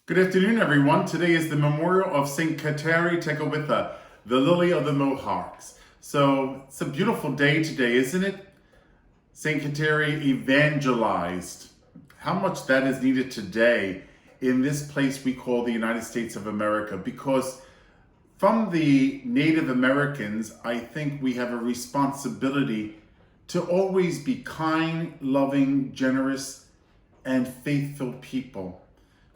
Good afternoon, everyone. Today is the memorial of Saint Kateri Tekakwitha, the Lily of the Mohawks. So it's a beautiful day today, isn't it? Saint Kateri evangelized. How much that is needed today in this place we call the United States of America, because from the Native Americans, I think we have a responsibility to always be kind, loving, generous, and faithful people,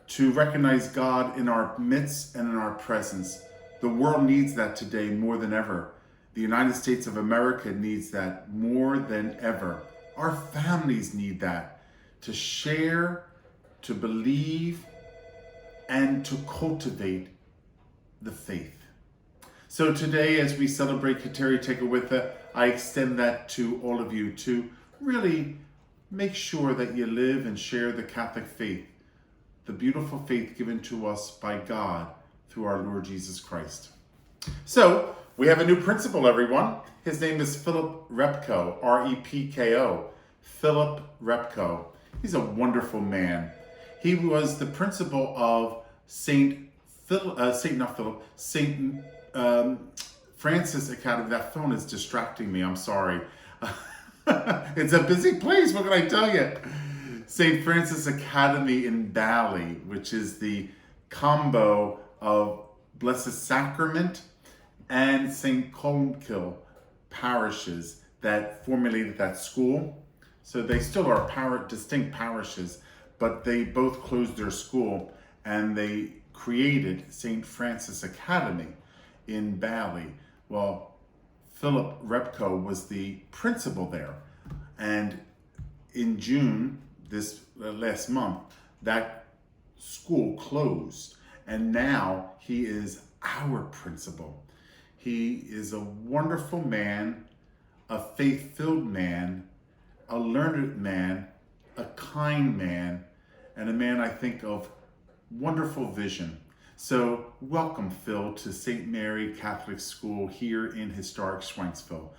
to recognize God in our midst and in our presence. The world needs that today more than ever. The United States of America needs that more than ever. Our families need that, to share, to believe, and to cultivate the faith. So today, as we celebrate Kateri Tekakwitha, I extend that to all of you to really make sure that you live and share the Catholic faith, the beautiful faith given to us by God through our Lord Jesus Christ. So, we have a new principal, everyone. His name is Philip Repko, R-E-P-K-O. Philip Repko. He's a wonderful man. He was the principal of Saint Francis Academy. That phone is distracting me, I'm sorry. It's a busy place, what can I tell you? St. Francis Academy in Bali, which is the combo of Blessed Sacrament and St. Columcille parishes that formulated that school. So they still are distinct parishes, but they both closed their school and they created St. Francis Academy in Bali. Well, Philip Repko was the principal there. And in June, this last month, that school closed, and now he is our principal. He is a wonderful man, a faith-filled man, a learned man, a kind man, and a man, I think, of wonderful vision. So welcome, Phil, to St. Mary Catholic School here in historic Schwenksville.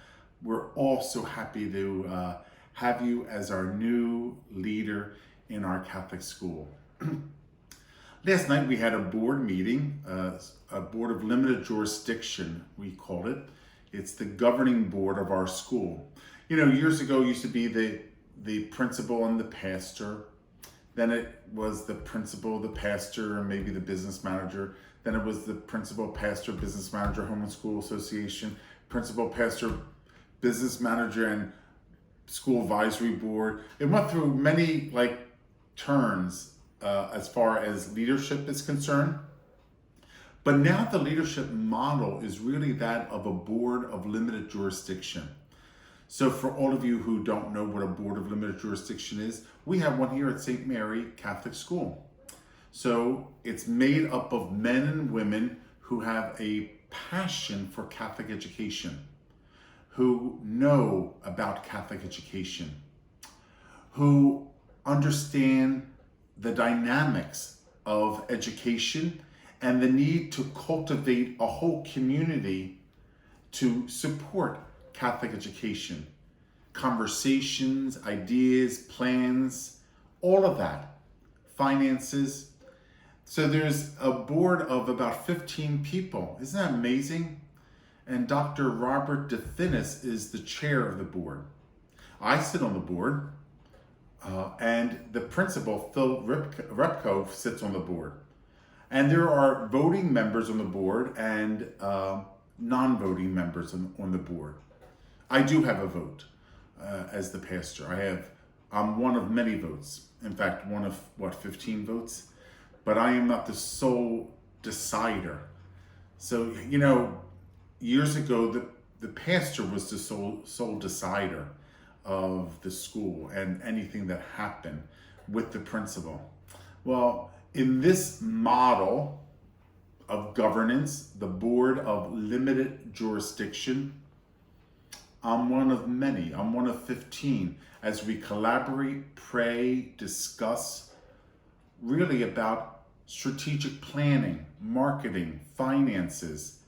We're all so happy to have you as our new leader in our Catholic school. Last night we had a board meeting, a board of limited jurisdiction, we call it. It's the governing board of our school. You know, years ago it used to be the principal and the pastor. Then it was the principal, the pastor, and maybe the business manager. Then it was the principal, pastor, business manager, home and school association, principal, pastor, business manager, and school advisory board. It went through many turns as far as leadership is concerned. But now the leadership model is really that of a board of limited jurisdiction. So for all of you who don't know what a board of limited jurisdiction is, we have one here at St. Mary Catholic School. So it's made up of men and women who have a passion for Catholic education, who know about Catholic education, who understand the dynamics of education and the need to cultivate a whole community to support Catholic education. Conversations, ideas, plans, all of that. Finances. So there's a board of about 15 people. Isn't that amazing? And Dr. Robert DeFinis is the chair of the board. I sit on the board, and the principal, Phil Repko, sits on the board. And there are voting members on the board and non-voting members on the board. I do have a vote as the pastor. I'm one of many votes. In fact, one of 15 votes? But I am not the sole decider. So, you know, years ago, the pastor was the sole decider of the school and anything that happened with the principal. Well, in this model of governance, the board of limited jurisdiction, I'm one of many. I'm one of 15 as we collaborate, pray, discuss really about strategic planning, marketing, finances,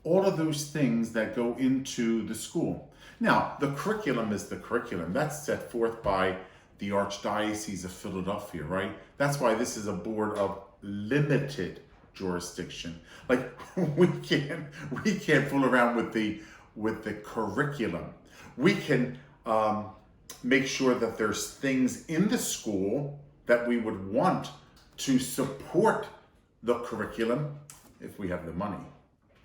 all of those things that go into the school. Now, the curriculum is the curriculum. That's set forth by the Archdiocese of Philadelphia, right? That's why this is a board of limited jurisdiction. Like we can't fool around with the curriculum. We can make sure that there's things in the school that we would want to support the curriculum if we have the money.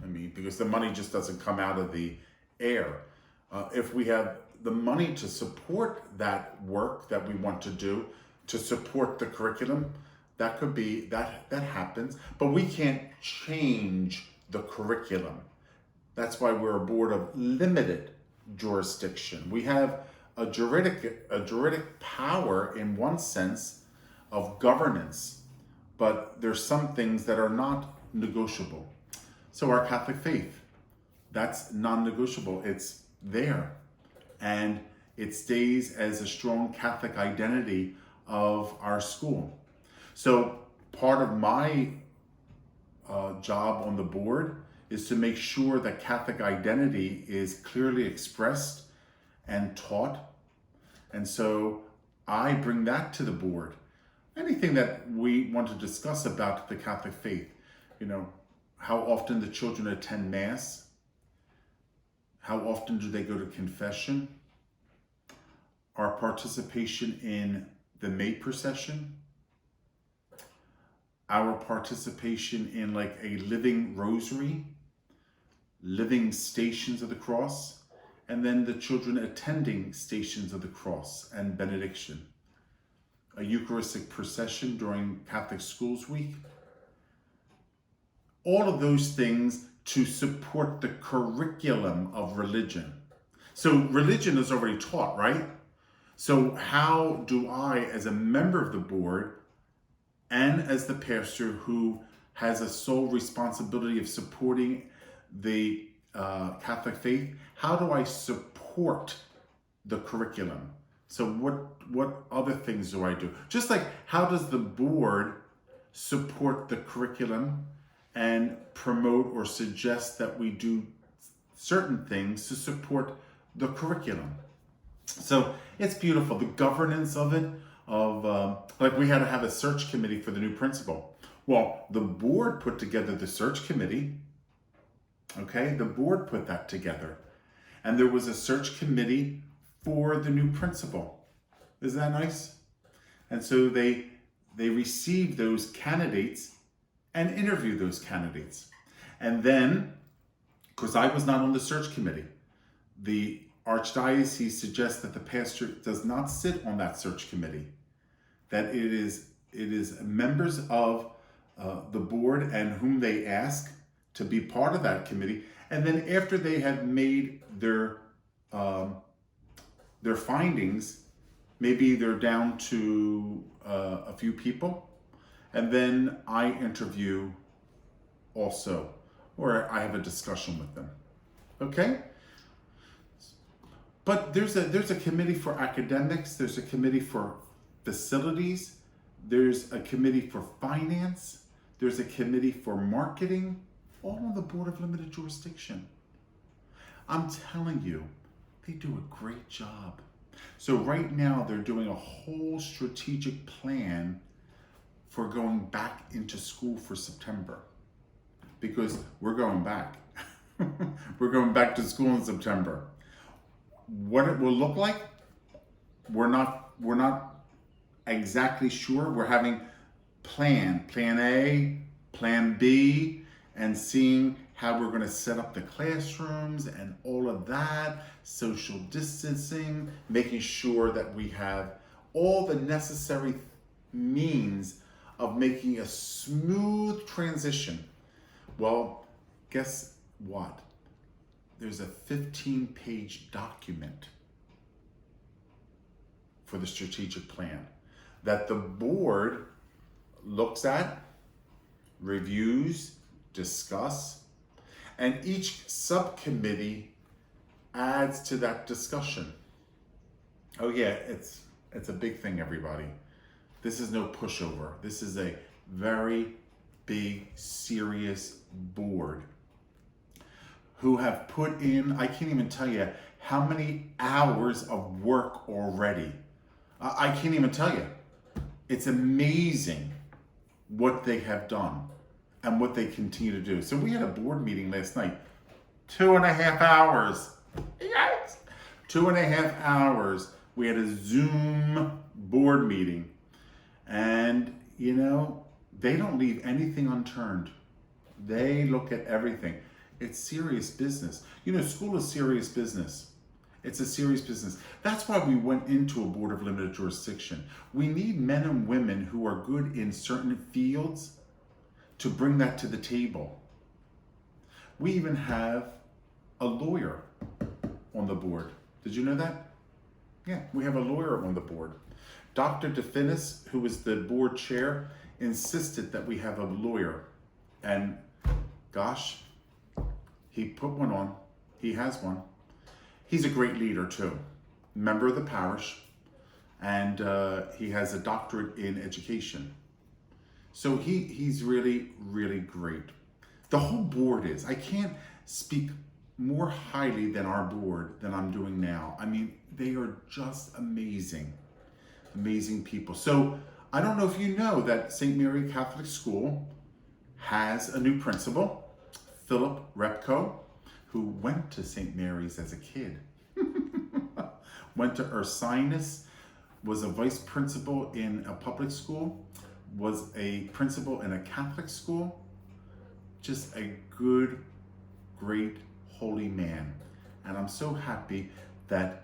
I mean, because the money just doesn't come out of the air. If we have the money to support that work that we want to do, to support the curriculum, that could be, that happens, but we can't change the curriculum. That's why we're a board of limited jurisdiction. We have a juridic power in one sense of governance, but there's some things that are not negotiable. So our Catholic faith, that's non-negotiable. It's there, and it stays as a strong Catholic identity of our school. So part of my job on the board is to make sure that Catholic identity is clearly expressed and taught. And so I bring that to the board. Anything that we want to discuss about the Catholic faith, how often the children attend Mass, how often do they go to confession, our participation in the May procession, our participation in like a living rosary, living Stations of the Cross, and then the children attending Stations of the Cross and benediction, a Eucharistic procession during Catholic Schools Week. All of those things to support the curriculum of religion. So religion is already taught, right? So how do I, as a member of the board and as the pastor who has a sole responsibility of supporting the Catholic faith, how do I support the curriculum? So what other things do I do? Just like, how does the board support the curriculum and promote or suggest that we do certain things to support the curriculum? So it's beautiful, the governance of it, like we had to have a search committee for the new principal. Well, the board put together the search committee. Okay, the board put that together. And there was a search committee for the new principal. Isn't that nice? And so they received those candidates and interviewed those candidates. And then, because I was not on the search committee, the Archdiocese suggests that the pastor does not sit on that search committee, that it is members of the board and whom they ask to be part of that committee. And then after they have made their findings, maybe they're down to a few people, and then I interview also, or I have a discussion with them. Okay? But there's a committee for academics, there's a committee for facilities, there's a committee for finance, there's a committee for marketing, all on the Board of Limited Jurisdiction. I'm telling you, they do a great job. So right now they're doing a whole strategic plan for going back into school for September, because we're going back. We're going back to school in September. What it will look like, we're not exactly sure. We're having plan A, plan B, and seeing how we're going to set up the classrooms and all of that, social distancing, making sure that we have all the necessary means of making a smooth transition. Well, guess what? There's a 15-page document for the strategic plan that the board looks at, reviews, discuss, and each subcommittee adds to that discussion. Oh yeah, it's a big thing, everybody. This is no pushover. This is a very big, serious board who have put in, I can't even tell you how many hours of work already. I can't even tell you. It's amazing what they have done and what they continue to do. So we had a board meeting last night, 2.5 hours. Yes. 2.5 hours. We had a Zoom board meeting. And, they don't leave anything unturned. They look at everything. It's serious business. School is serious business. It's a serious business. That's why we went into a board of limited jurisdiction. We need men and women who are good in certain fields to bring that to the table. We even have a lawyer on the board. Did you know that? Yeah, we have a lawyer on the board. Dr. DeFinis, who is the board chair, insisted that we have a lawyer. And gosh, he put one on. He has one. He's a great leader too. Member of the parish. And he has a doctorate in education. So he's really, really great. The whole board is. I can't speak more highly than our board than I'm doing now. I mean, they are just amazing. Amazing people. So I don't know if you know that St. Mary Catholic School has a new principal, Philip Repko, who went to St. Mary's as a kid. Went to Ursinus, was a vice principal in a public school, was a principal in a Catholic school. Just a good, great, holy man. And I'm so happy that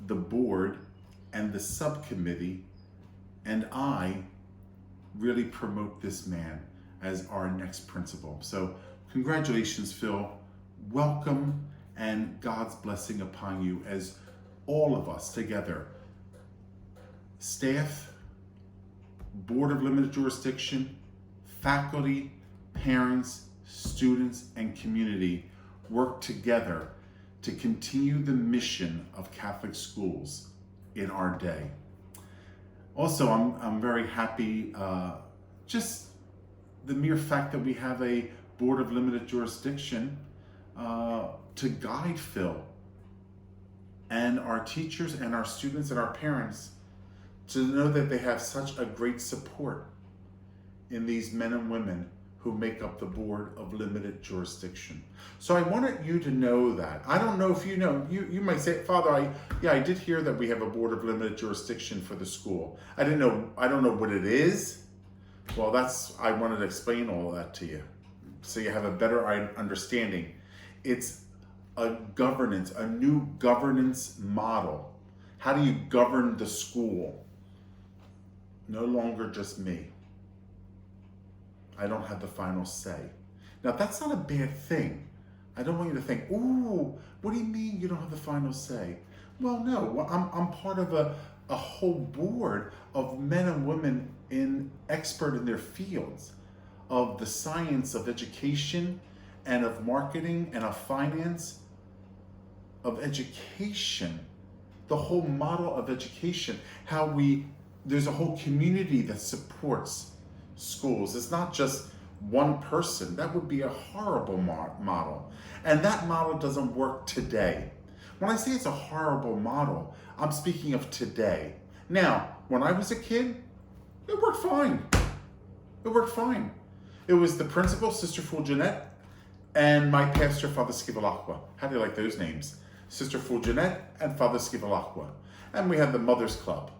the board and the subcommittee and I really promote this man as our next principal. So congratulations, Phil. Welcome, and God's blessing upon you as all of us together, staff, board of limited jurisdiction, faculty, parents, students, and community work together to continue the mission of Catholic schools in our day. Also, I'm very happy, just the mere fact that we have a board of limited jurisdiction to guide Phil and our teachers and our students and our parents to know that they have such a great support in these men and women who make up the board of limited jurisdiction. So I wanted you to know that. I don't know if you know, you might say, Father, I did hear that we have a board of limited jurisdiction for the school. I don't know what it is. Well, I wanted to explain all of that to you so you have a better understanding. It's a new governance model. How do you govern the school? No longer just me. I don't have the final say. Now, that's not a bad thing. I don't want you to think, ooh, what do you mean you don't have the final say? Well, no, I'm part of a whole board of men and women expert in their fields of the science of education and of marketing and of finance, of education, the whole model of education, there's a whole community that supports schools. It's not just one person. That would be a horrible model. And that model doesn't work today. When I say it's a horrible model, I'm speaking of today. Now, when I was a kid, it worked fine. It worked fine. It was the principal, Sister Fulgenette, and my pastor, Father Scivolacqua. How do you like those names? Sister Fulgenette and Father Scivolacqua. And we had the Mothers Club.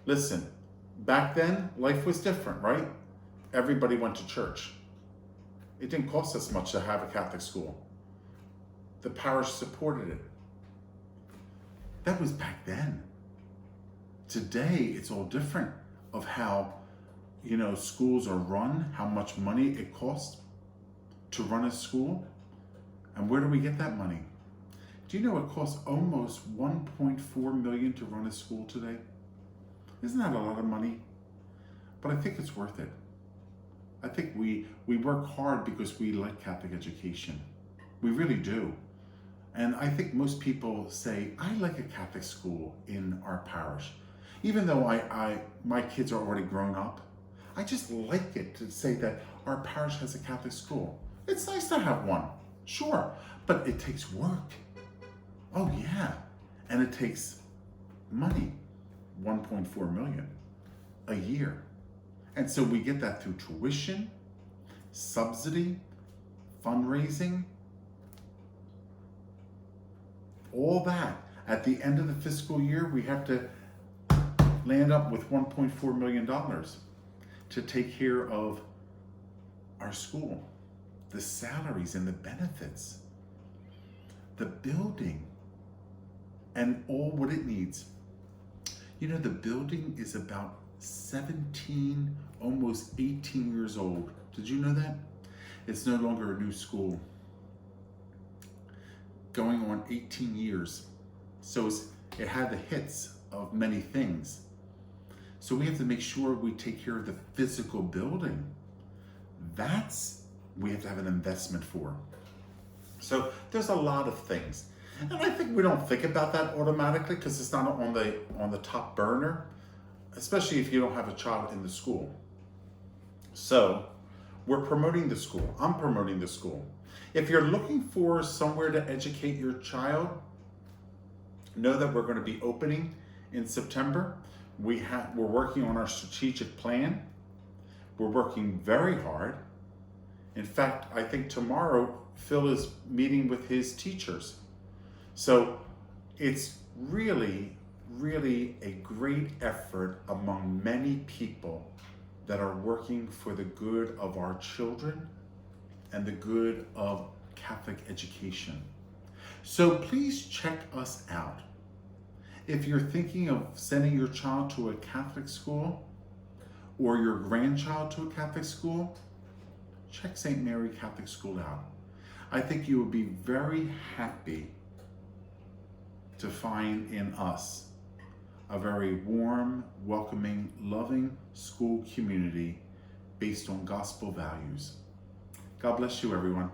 Listen, back then, life was different, right? Everybody went to church. It didn't cost us much to have a Catholic school. The parish supported it. That was back then. Today, it's all different of how, schools are run, how much money it costs to run a school, and where do we get that money? Do you know it costs almost $1.4 million to run a school today? Isn't that a lot of money? But I think it's worth it. I think we work hard because we like Catholic education. We really do. And I think most people say, I like a Catholic school in our parish. Even though my kids are already grown up, I just like it to say that our parish has a Catholic school. It's nice to have one, sure, but it takes work. Oh yeah, and it takes money, $1.4 million a year. And so we get that through tuition, subsidy, fundraising, all that. At the end of the fiscal year, we have to land up with $1.4 million to take care of our school, the salaries and the benefits, the building, and all what it needs. You know, the building is about 17, almost 18 years old. Did you know that? It's no longer a new school. Going on 18 years. So it had the hits of many things. So we have to make sure we take care of the physical building. We have to have an investment for. So there's a lot of things. And I think we don't think about that automatically because it's not on the top burner, especially if you don't have a child in the school. So we're promoting the school. I'm promoting the school. If you're looking for somewhere to educate your child, know that we're going to be opening in September. We're working on our strategic plan. We're working very hard. In fact, I think tomorrow Phil is meeting with his teachers. So it's really, really a great effort among many people that are working for the good of our children and the good of Catholic education. So please check us out. If you're thinking of sending your child to a Catholic school or your grandchild to a Catholic school, check St. Mary Catholic School out. I think you will be very happy to find in us a very warm, welcoming, loving school community based on gospel values. God bless you, everyone.